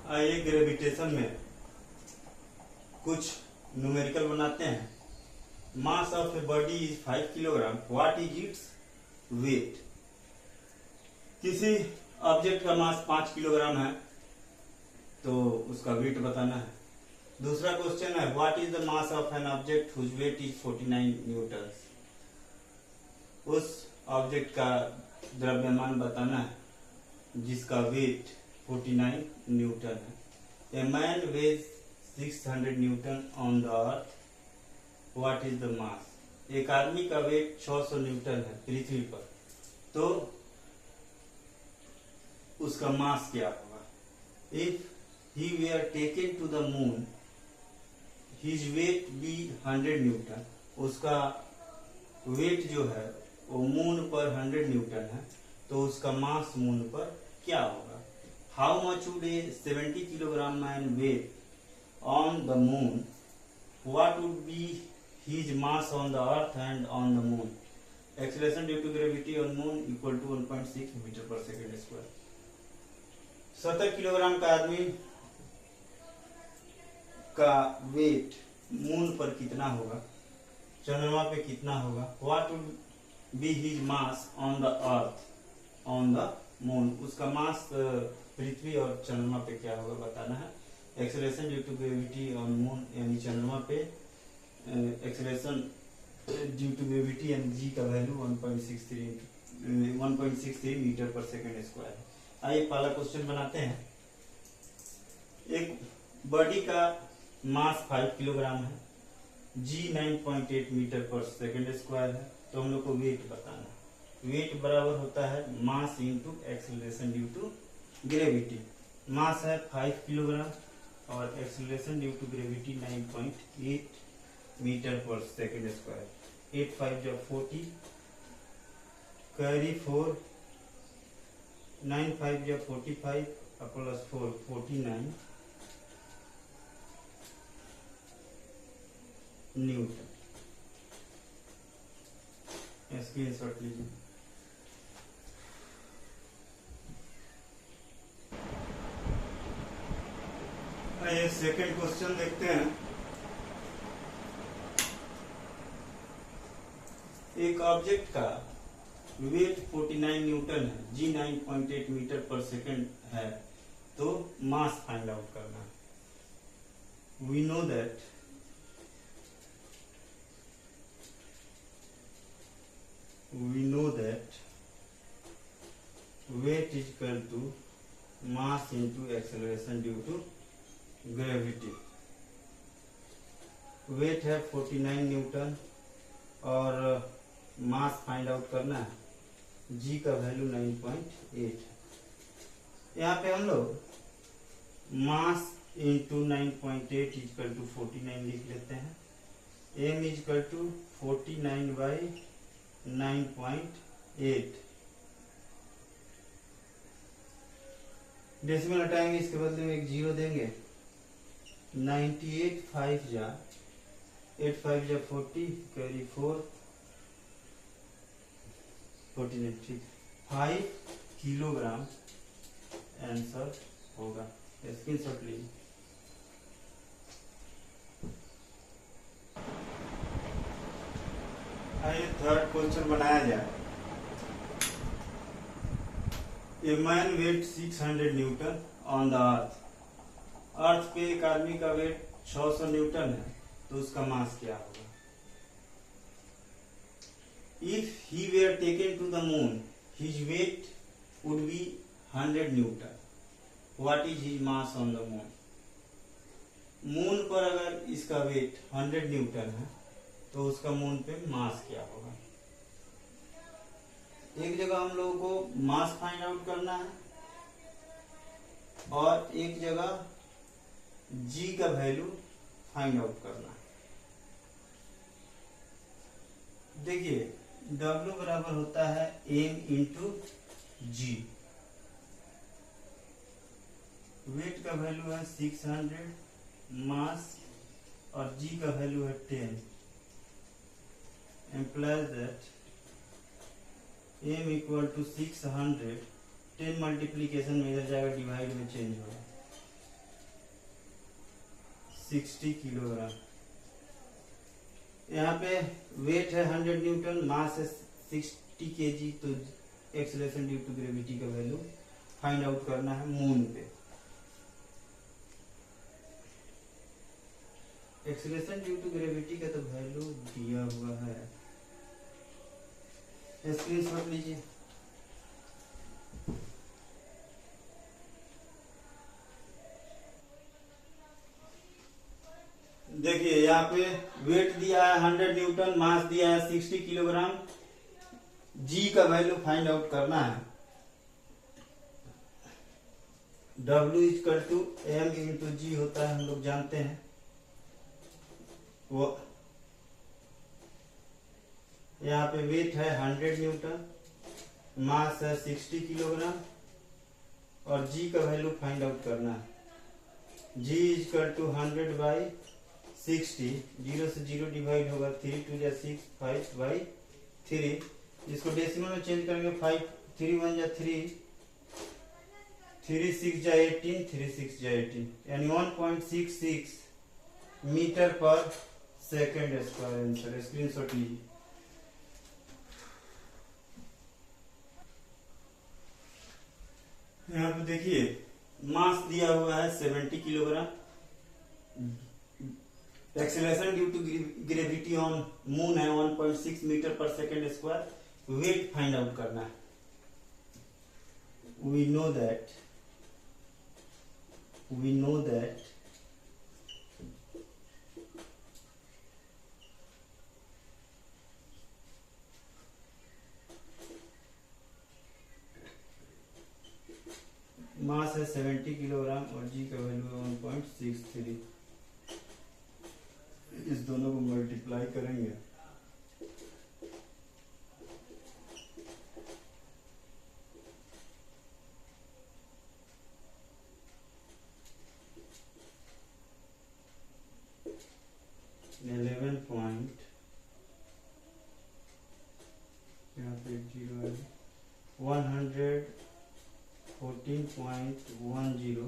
आइए ग्रेविटेशन में कुछ न्यूमेरिकल बनाते हैं। Mass of a body is 5 kilogram, what is its weight. किसी ऑब्जेक्ट का मास 5 किलोग्राम है तो उसका वेट बताना है। दूसरा क्वेश्चन है what is the mass of an object whose weight is 49 newton. उस ऑब्जेक्ट का द्रव्यमान बताना है जिसका वेट 49 न्यूटन है। A man weighs 600 newton on the earth, what is the mass. एक आदमी का वेट 600 न्यूटन है पृथ्वी पर, तो उसका मास क्या होगा। If he were taken to the moon, his weight be 100 newton. उसका वेट जो है वो मून पर 100 न्यूटन है, तो उसका मास मून पर क्या होगा। How much would a 70 kilogram man weigh on the moon, what would be his mass on the earth and on the moon. Acceleration due to gravity on moon equal to 1.6 metre per second square. 70 kilogram का आदमी का wait moon पर कितना होगा, चंद्रमा पे कितना होगा। What would be his mass on the earth on the moon. उसका मास पृथ्वी और चंद्रमा पे क्या होगा बताना है। Acceleration due to gravity on moon यानी चंद्रमा पे एक्सेलरेशन ड्यू टू ग्रेविटी यानी जी का value 1.63 metre per second square है। आइए पहला क्वेश्चन बनाते हैं। एक बॉडी का मास 5 किलोग्राम है, जी 9.8 मीटर पर सेकेंड स्क्वायर है, तो हम लोग को वेट बताना है। वेट बराबर होता है mass into acceleration due to gravity. Mass है 5 किलोग्राम और acceleration due to gravity 9.8 metre per second square. 8 5 जो 40, कैरी 4, 9 5 जो 45 प्लस 4 49 न्यूटन। स्क्रीनशॉट लीजिए। आइए सेकंड क्वेश्चन देखते हैं। एक ऑब्जेक्ट का वेट 49 न्यूटन है, जी 9.8 मीटर पर सेकंड है, तो मास फाइंड आउट करना है। We know that weight is equal to mass into acceleration due to gravity। Weight है 49 न्यूटन और मास फाइंड आउट करना है, जी का वैल्यू 9.8 है। यहाँ पे हम लोग मास इंटू 9.8 इक्वल टू 49 लिख लेते हैं। M equal to 49 by 9.8। Decimal हटाएंगे, इसके बदले में एक जीरो देंगे। 98 5 जा 8 5 जा 40, कैरी 4 49, ठीक 5 किलोग्राम आंसर होगा। स्क्रीनशॉट लीजिए। आइए थर्ड क्वेश्चन बनाया जाए। A man weight 600 newton on the earth. Earth पे एक आदमी का वेट 600 न्यूटन है, तो उसका मास क्या होगा। If he were taken to the moon, his weight would be 100 newton, what is his mass on the moon. Moon पर अगर इसका वेट 100 न्यूटन है तो उसका मून पे मास क्या होगा। एक जगह हम लोगों को मास फाइंड आउट करना है और एक जगह जी का वैल्यू फाइंड आउट करना है। देखिए W बराबर होता है M इंटू जी। वेट का वैल्यू है 600, मास और जी का वैल्यू है 10। implies that m = 600। 10 मल्टीप्लीकेशन में इधर जाएगा, डिवाइड में चेंज होगा। 60 किलोग्राम। यहाँ पे वेट है 100 न्यूटन, मास है 60 केजी। तो एक्सेलरेशन ड्यू टू ग्रेविटी का वैल्यू फाइंड आउट करना है मून पे। एक्सेलरेशन ड्यू टू ग्रेविटी का तो वैल्यू दिया हुआ है, स्क्रीनशॉट लीजिए। देखिए यहाँ पे वेट दिया है 100 न्यूटन, मास दिया है 60 किलोग्राम, जी का वैल्यू फाइंड आउट करना है। W equal to M into G होता है, हम लोग जानते हैं वो। यहाँ पे वेट है 100 न्यूटन, मास है 60 किलोग्राम और जी का वैल्यू फाइंड आउट करना है। जी इक्वल टू 100 बाई 60, 0 से 0 डिवाइड होगा, 3 2 जा 6, 5 बाई 3। इसको डेसिमल में चेंज करेंगे, 5 3 1 जा 3, 3 6 जा 18, 3 6 जा 18, यानी 1.66 metre per second square answer. Screenshot लीजिए। यहाँ पे देखिए मास दिया हुआ है 70 kilogram, acceleration due to gravity on moon है 1.6 metre per second square. Weight find out करना है। we know that मास है 70 किलोग्राम और जी का वैल्यू है 1.63। इस दोनों को मल्टीप्लाई करेंगे, यहाँ पे 0 है, 114.10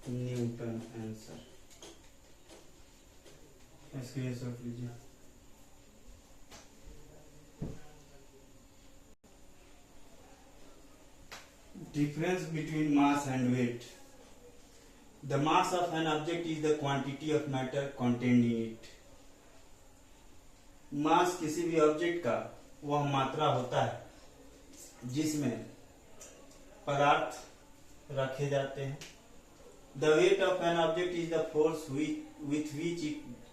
न्यूटन आंसर। स्क्रीनशॉट लीजिए। Difference between mass and weight. The mass of an object is the quantity of matter contained in it. मास किसी भी ऑब्जेक्ट का वह मात्रा होता है जिसमें पदार्थ रखे जाते हैं। The weight of an object is the force with which it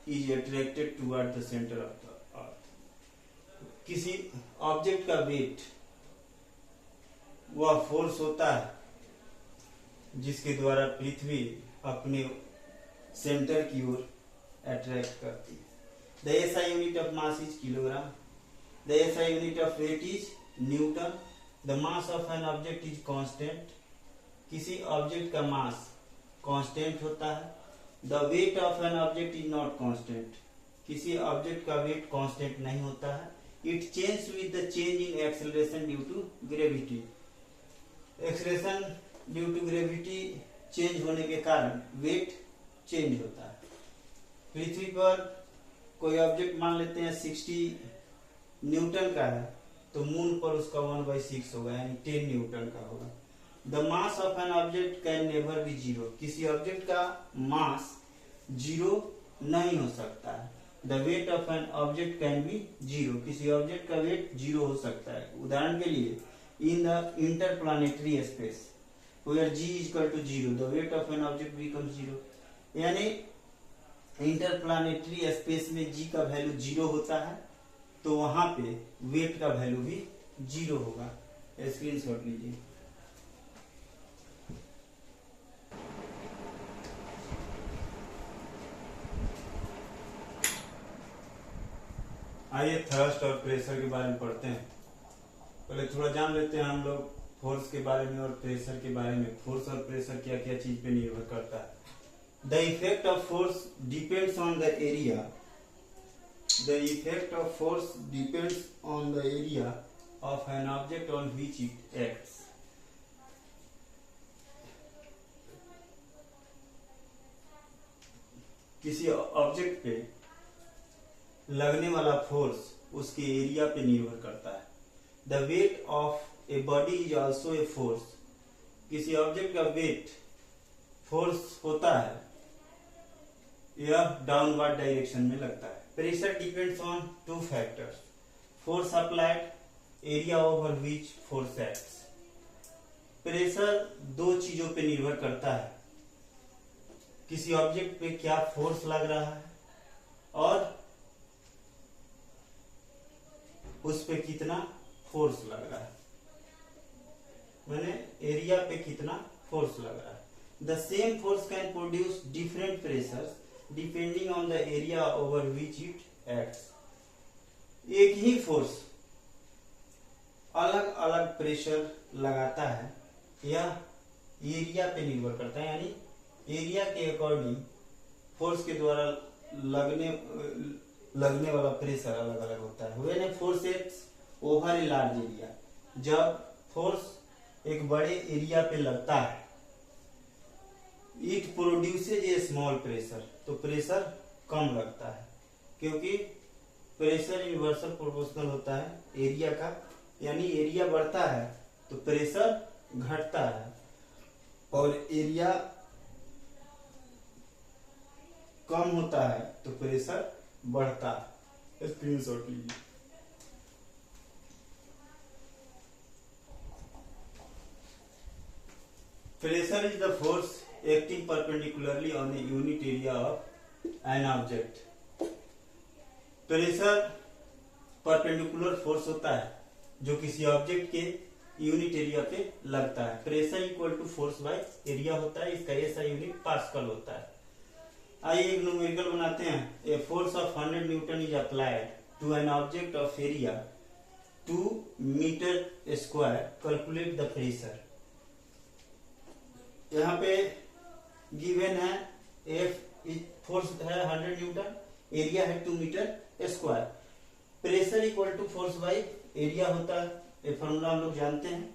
is attracted toward the center of the earth. किसी ऑब्जेक्ट का वेट वह फोर्स होता है जिसके द्वारा पृथ्वी अपने सेंटर की ओर अट्रैक्ट करती है। The SI unit of mass is kilogram. The SI unit of weight is Newton. The mass of an object is constant. किसी ऑब्जेक्ट का मास कांस्टेंट होता है। The weight of an object is not constant. किसी object का wait constant नहीं होता है। It changes with the change in acceleration due to gravity. Acceleration due to gravity change होने के कारण वेट चेंज होता है। पृथ्वी पर कोई ऑब्जेक्ट मान लेते हैं 60 न्यूटन का है, तो मून पर उसका 1/6 होगा, यानी 10 न्यूटन का होगा। The mass of an object can never be zero. किसी ऑब्जेक्ट का मास जीरो नहीं हो सकता है। The weight of an object can be zero. किसी ऑब्जेक्ट का वेट जीरो हो सकता है। उदाहरण के लिए in the interplanetary space where g is equal to 0, the weight of an object becomes 0। यानी इंटरप्लानेटरी स्पेस में g का वैल्यू 0 होता है, तो वहां पे वेट का वैल्यू भी 0 होगा। स्क्रीनशॉट लीजिए। आइए थ्रस्ट और प्रेशर के बारे में पढ़ते हैं। पहले थोड़ा जान लेते हैं हम लोग फोर्स के बारे में और प्रेशर के बारे में। फोर्स और प्रेशर क्या क्या चीज पे निर्भर करता है। The effect of force depends on the area. The effect of force depends on the area of an object on which it acts. किसी ऑब्जेक्ट पे लगने वाला फोर्स उसके एरिया पे निर्भर करता है। The weight of a body is also a force. किसी ऑब्जेक्ट का वेट फोर्स होता है, यह डाउनवर्ड डायरेक्शन में लगता है। Pressure depends on two factors, force applied, area over which force acts. Pressure दो चीजों पे निर्भर करता है, किसी ऑब्जेक्ट पे क्या फोर्स लग रहा है और उस पे कितना फोर्स लग रहा है, मैंने एरिया पे कितना फोर्स लग रहा है। The same force can produce different pressures depending on the area over which it acts. एक ही फोर्स अलग अलग प्रेशर लगाता है, यह एरिया पे निर्भर करता है, यानी एरिया के अकॉर्डिंग फोर्स के द्वारा लगने वाला प्रेशर अलग अलग होता है। When a force acts over a large area, जब फोर्स एक बड़े एरिया पे लगता है, it produces A small pressure, तो प्रेशर कम लगता है, क्योंकि प्रेशर इनवर्सल प्रोपोर्शनल होता है एरिया का, यानी एरिया बढ़ता है तो प्रेशर घटता है और एरिया कम होता है तो प्रेशर बढ़ता है। स्क्रीनशॉट लीजिए। Pressure is the force acting perpendicularly on a unit area of an object. Pressure perpendicular force होता है जो किसी ऑब्जेक्ट के यूनिट एरिया पे लगता है। Pressure equal to force by area होता है, इसका एसआई यूनिट पास्कल होता है। आइए एक न्यूमेरिकल बनाते हैं। A force of 100 newton is applied to an object of area 2 metre square, calculate the pressure. यहाँ पे गिवन है एफ फोर्स है 100 न्यूटन, एरिया है 2 metre square. Pressure equal to force by area होता है, ये फॉर्मूला हम लोग जानते हैं,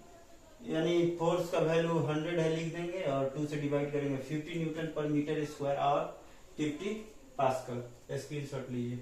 यानी फोर्स का वैल्यू 100 है लिख देंगे और 2 से डिवाइड करेंगे, 50 न्यूटन पर मीटर स्क्वायर और 50 पास्कल। स्क्रीनशॉट लीजिए।